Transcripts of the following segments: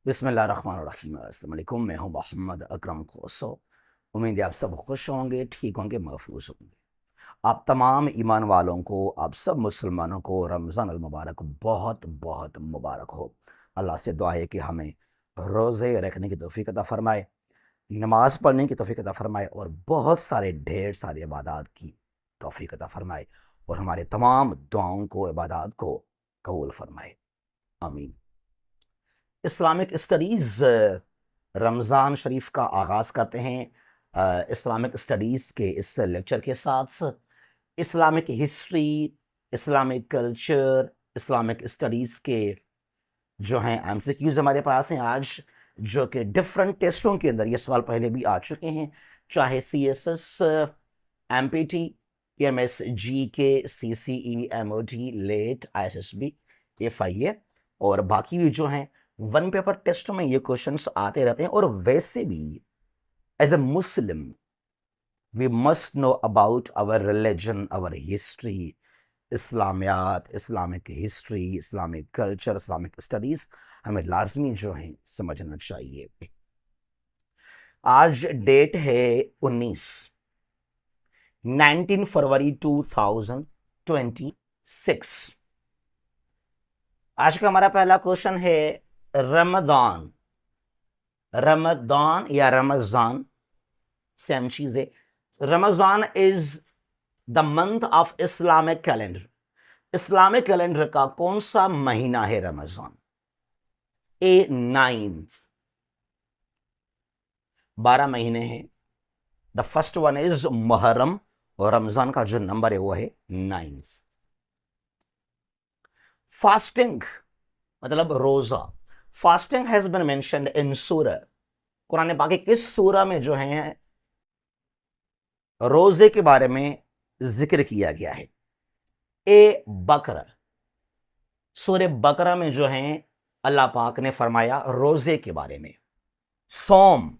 बिस्मिल्लाहिर्रहमानिर्रहीम। अस्सलाम वालेकुम। मैं हूं मोहम्मद अकरम खोसो। उम्मीद है आप सब खुश होंगे, ठीक होंगे, महफूज होंगे। आप तमाम ईमान वालों को, आप सब मुसलमानों को रमज़ान अल मुबारक बहुत बहुत मुबारक हो। अल्लाह से दुआ है कि हमें रोज़े रखने की तौफीक अता फ़रमाए, नमाज पढ़ने की तौफीक अता फ़रमाए और बहुत सारे ढेर सारे इबादत की तौफीक अता फ़रमाए और हमारे तमाम दुआओं को, इबादत को कबूल फ़रमाए। आमीन। इस्लामिक स्टडीज़ रमज़ान शरीफ का आगाज़ करते हैं। इस्लामिक स्टडीज़ के इस लेक्चर के साथ Islamic history, Islamic culture, Islamic studies के जो हैं एमसीक्यूज़ हमारे पास हैं आज, जो कि डिफरेंट टेस्टों के अंदर ये सवाल पहले भी आ चुके हैं, चाहे CSS, MPT, PMS, GK, CCE, MOT, लेट, ISSB, FIA और बाकी भी जो हैं वन पेपर टेस्ट में ये क्वेश्चंस आते रहते हैं। और वैसे भी as a Muslim we must know about our religion, our history, Islamiyat, Islamic history, Islamic culture, Islamic studies हमें लाजमी जो है समझना चाहिए। आज डेट है 19 फरवरी 2026। आज का हमारा पहला क्वेश्चन है रमदान। रमदान या रमजान सेम चीज है। Ramzan is the month of Islamic calendar. Islamic calendar का कौन सा महीना है रमजान? ए 9, 12 महीने हैं। The first one is Muharram और रमजान का जो नंबर है वो है 9। फास्टिंग मतलब रोजा। Fasting has been mentioned in सूरह, कुरान पाक के किस सूरह में जो है रोजे के बारे में जिक्र किया गया है? ए बकरा। सूरह बकरा में जो है अल्लाह पाक ने फरमाया रोजे के बारे में। सोम,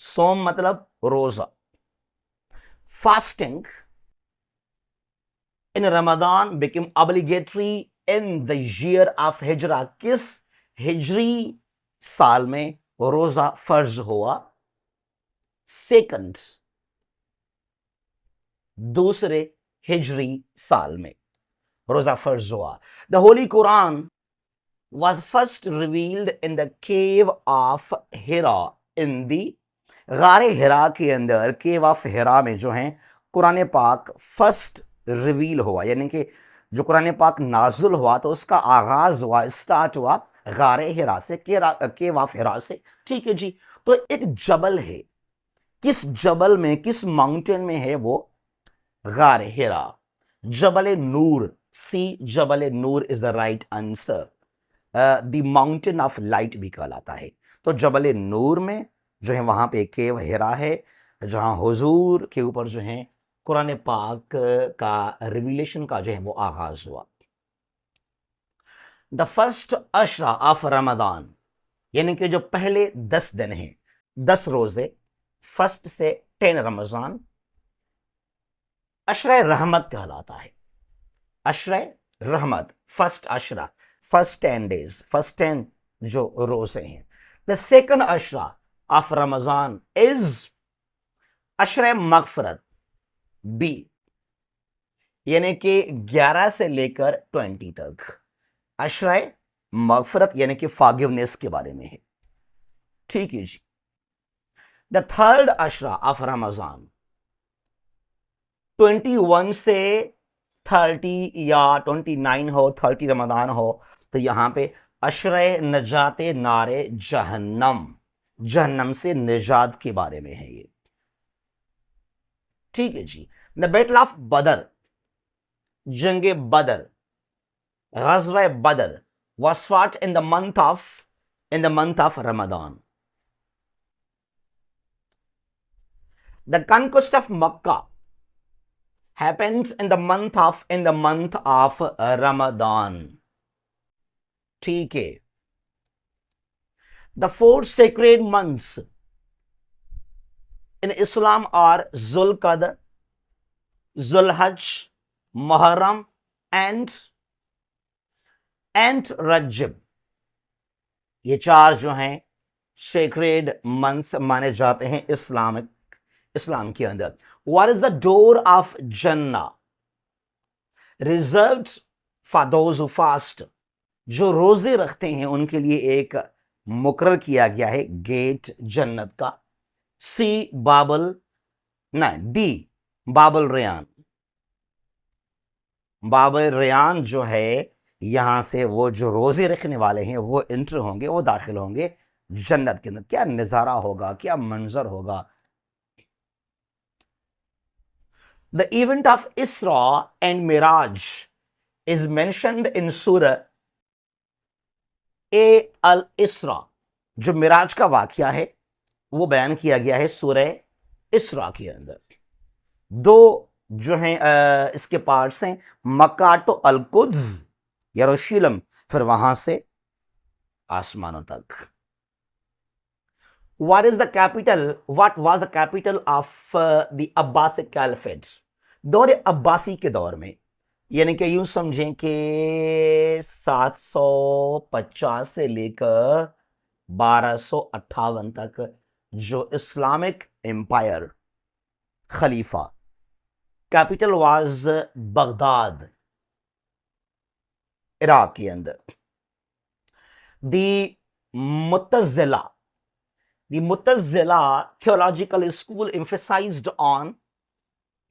सोम मतलब रोजा। Fasting in Ramadan become obligatory in the year of Hijra. किस हिजरी साल में रोजा फर्ज हुआ? सेकंड, दूसरे हिजरी साल में रोजा फर्ज हुआ। The Holi Quran was first revealed in the cave of Hira in the गारे हिरा के अंदर, केव ऑफ हिरा में जो है कुरान पाक फर्स्ट रिवील हुआ, यानी कि जो कुरान पाक नाजुल हुआ तो उसका आगाज हुआ, स्टार्ट हुआ गारे हिरा से, केव ऑफ हिरा से। ठीक है जी। तो एक जबल है, किस जबल में, किस माउंटेन में है वो? गारे हिरा। Jabal Nur, C Jabal Nur is the right answer. The mountain of light भी कहलाता है। तो जबल नूर में जो है वहां पे केव हिरा है, जहां हुजूर के ऊपर जो है कुरान पाक का रिवीलेशन का जो है वो आगाज हुआ। The first Ashara of Ramadan, यानी कि जो पहले 10 दिन हैं, 10 रोजे, फर्स्ट से 10 रमजान, अशरा रहमत कहलाता है। अशरा रहमत, फर्स्ट अशरा, फर्स्ट 10 डेज, फर्स्ट 10 जो रोजे हैं। द सेकंड अशरा ऑफ रमजान इज अशरा मगफरत, बी, यानी कि 11 से लेकर 20 तक। अशरा मगफरत यानी कि फॉरगिवनेस के बारे में है। ठीक है जी। The third Ashara of Ramzan 21 से 30 या 29 हो, 30 रमदान हो, तो यहां पे अशरा नजाते नारे जहन्नम, जहन्नम से निजात के बारे में है ये। ठीक है जी। द बैटल ऑफ बदर, जंगे बदर, गज़वा बदर was fought in the month of Ramadan. The conquest of Makkah happens in the month of Ramadan. ठीक है। The 4 sacred months in Islam are Zulqa'dah, Zulhajj, Muharram and Rajab. ये चार जो हैं sacred months माने जाते हैं इस्लाम के अंदर। What is the door of जन्ना? Reserved for those who fast. जो रोजे रखते हैं उनके लिए एक मुकर्रर किया गया है गेट जन्नत का। सी बाबल, ना डी बाबल रेयान। बाबल रेयान जो है यहां से वो जो रोजे रखने वाले हैं वो एंटर होंगे, वो दाखिल होंगे जन्नत के अंदर। क्या नजारा होगा, क्या मंजर होगा। The event of Isra and Miraj is mentioned in सूरह ए अल इसरा। जो मिराज का वाकया है वो बयान किया गया है सूरह इसरा के अंदर। दो जो हैं इसके पार्ट्स हैं, मक्का टू अल कुद्स यरूशलेम, फिर वहां से आसमानों तक। What is the capital? What was the capital of the Abbasic Caliphate? दौर अब्बासी के दौर में, यानी कि यूं समझें कि 750 से लेकर 1258 तक जो इस्लामिक एम्पायर खलीफा, कैपिटल वाज बगदाद, इराक के अंदर। The Mu'tazila, the Mu'tazila theological school emphasized on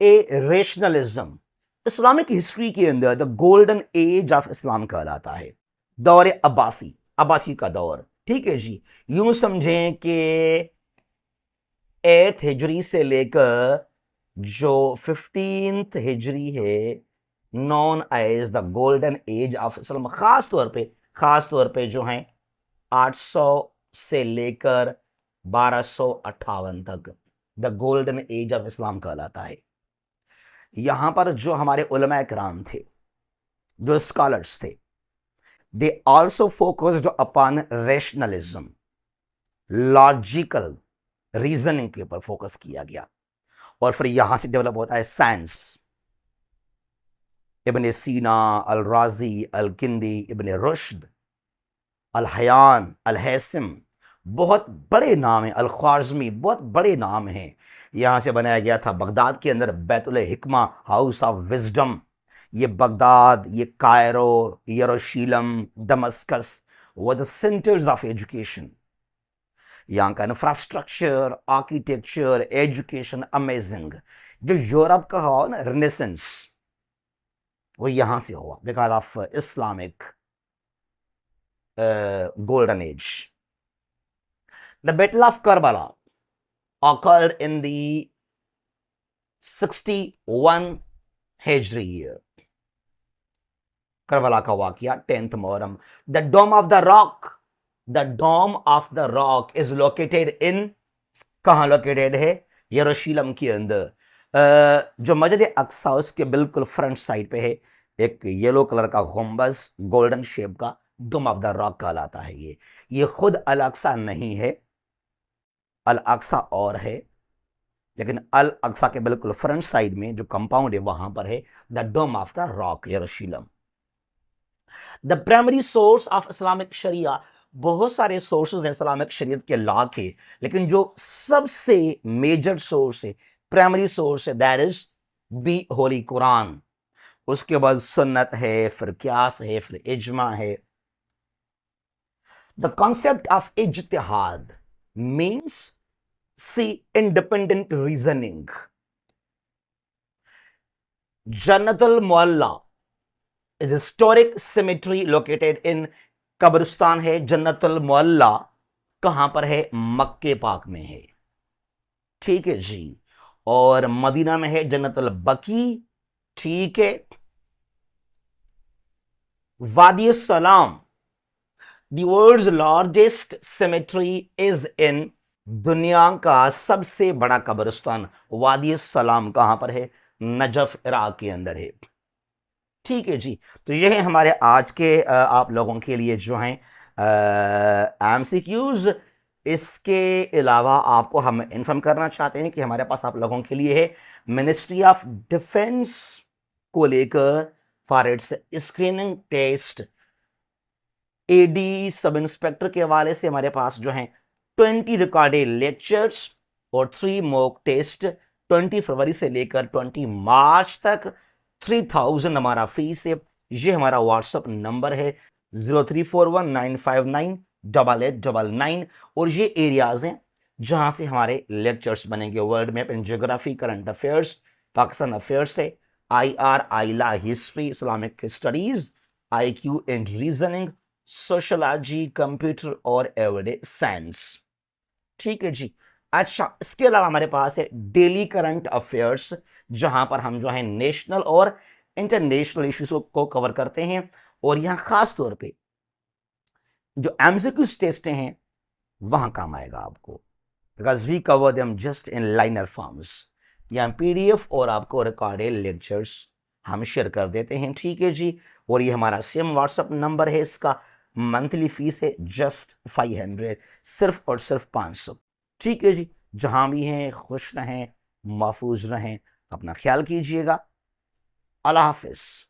a rationalism। Islamic history के अंदर the golden age of Islam कहलाता है दौर अब्बासी, अब्बासी का दौर। ठीक है जी, यूं समझें कि 8th हिजरी से लेकर जो 15th हिजरी है, known as the golden age of Islam. खास तौर पे जो हैं 800 से लेकर 1258 तक the golden age of Islam कहलाता है। यहां पर जो हमारे उलमा किराम थे, जो स्कॉलर्स थे, they also focused upon rationalism, logical reasoning के ऊपर फोकस किया गया। और फिर यहां से डेवलप होता है साइंस। इब्न सीना, अल राजी, अल किंदी, इब्न रुश्द, अल हयान, अल हैसिम, बहुत बड़े नाम हैं, अल ख्वारिज़मी, बहुत बड़े नाम हैं। यहां से बनाया गया था बगदाद के अंदर बैतुल हिकमा, हाउस ऑफ विजडम। ये बगदाद, ये कायरो, यरूशलेम, दमस्कस वो द सेंटर्स ऑफ एजुकेशन। यहाँ का इंफ्रास्ट्रक्चर, आर्किटेक्चर, एजुकेशन अमेजिंग। जो यूरोप का हुआ ना रेनेसेंस, वो यहां से हुआ because of Islamic golden age. The Battle of Karbala occurred in the 61 Hijri year। Karbala का वाकया 10th Muharram. The Dome of the Rock, the Dome of the Rock is located in, कहाँ लोकेटेड है? यरूशलेम के अंदर। जो मस्जिद अक्सा उसके बिल्कुल फ्रंट साइड पे है एक येलो कलर का गुंबद गोल्डन शेप का, डोम ऑफ द रॉक कहलाता है। ये खुद अल अक्सा नहीं है, अल अक्सा और है, लेकिन अल अक्सा के बिल्कुल फ्रंट साइड में जो कंपाउंड है वहां पर है the dome of the rock यरूशलेम। The primary source of Islamic sharia, बहुत सारे सोर्सेज हैं इस्लामिक शरीयत के लॉ के, लेकिन जो सबसे मेजर सोर्स है, प्राइमरी सोर्स है, that is the holy Quran. उसके बाद सुन्नत है, फिर क्यास है, फिर इजमा है। द कॉन्सेप्ट ऑफ इज्तिहाद means see independent reasoning। Jannatul Mualla is a historic cemetery located in, कब्रिस्तान है जन्नतुल मुअल्ला, कहां पर है? मक्के पाक में है। ठीक है जी। और मदीना में है जन्नतुल बकी। ठीक है। वादी सलाम, The world's largest cemetery is in, दुनिया का सबसे बड़ा कब्रिस्तान वादी सलाम कहां पर है? नजफ इराक के अंदर है। ठीक है जी। तो ये है हमारे आज के आप लोगों के लिए जो हैं एमसीक्यूज। इसके अलावा आपको हम इन्फॉर्म करना चाहते हैं कि हमारे पास आप लोगों के लिए है मिनिस्ट्री ऑफ डिफेंस को लेकर फॉर इट्स स्क्रीनिंग टेस्ट एडी सब इंस्पेक्टर के हवाले से हमारे पास जो है 20 रिकॉर्डेड लेक्चर्स और 3 मॉक टेस्ट 20 फरवरी से लेकर 20 मार्च तक। 3000 हमारा फीस है। ये हमारा व्हाट्सअप नंबर है 0341959889 और ये एरियाज हैं जहां से हमारे लेक्चर्स बनेंगे। World map and geography, current affairs, Pakistan affairs से IR, आइला, history, Islamic studies, IQ and reasoning, sociology, computer और एवरीडे साइंस। ठीक है जी। अच्छा, इसके अलावा हमारे पास है डेली करंट अफेयर्स, जहां पर हम जो है नेशनल और इंटरनेशनल इश्यूज को कवर करते हैं और यहां खास तौर पे जो MCQs टेस्ट हैं वहां काम आएगा आपको, because we cover them just in liner forms. यहाँ PDF और आपको रिकॉर्डेड लेक्चर्स हम शेयर कर देते हैं। ठीक है जी। और ये हमारा सेम व्हाट्सएप नंबर है। इसका मंथली फीस है जस्ट 500, सिर्फ और सिर्फ 500। ठीक है जी। जहां भी हैं खुश रहें, महफूज रहें, अपना ख्याल कीजिएगा। अल्लाह हाफिज।